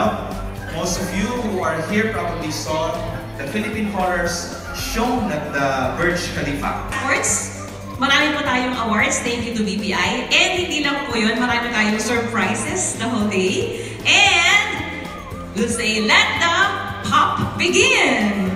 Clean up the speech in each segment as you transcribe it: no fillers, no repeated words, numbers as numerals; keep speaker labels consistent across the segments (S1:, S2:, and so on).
S1: Well, most of you who are here probably saw the Philippine Colors shown at the Burj Khalifa.
S2: Awards, marami po tayong awards, thank you to BPI. And hindi lang po yun, marami tayong surprises the whole day. And we'll say, let the pop begin!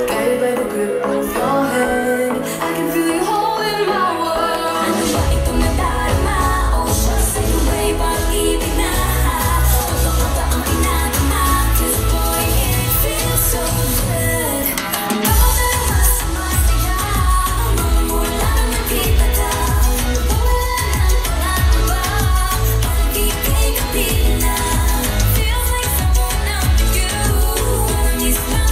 S3: Guided by the grip of your hand, I can feel you holding my world. Ito na darama, ocean sa iway pag-ibig na. Totoo ba ang pinagama? 'Cause boy, it feels so good. Bawat darama sa masaya, mamula nakita ka. Wala nang pangamba, pag-ibig kapiling na. Feels like someone else with you. It's not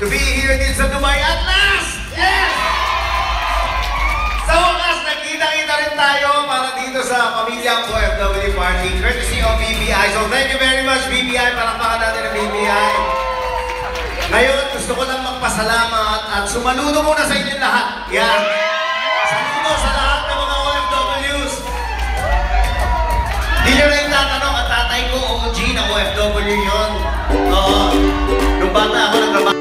S4: to be here din sa Dubai at last! Yes! Sa wakas, nagkita-kita rin tayo para dito sa pamilyang OFW Party, courtesy of BPI. So thank you very much, BPI. Palakpakan natin ang BPI. Ngayon, gusto ko lang magpasalamat at sumaludo muna sa inyo lahat. Yan. Saludo sa lahat ng mga OFWs. Di nyo na yung tatanong at tatay ko, OG na OFW yun. Oo. Nung bata ako nagtrabaho.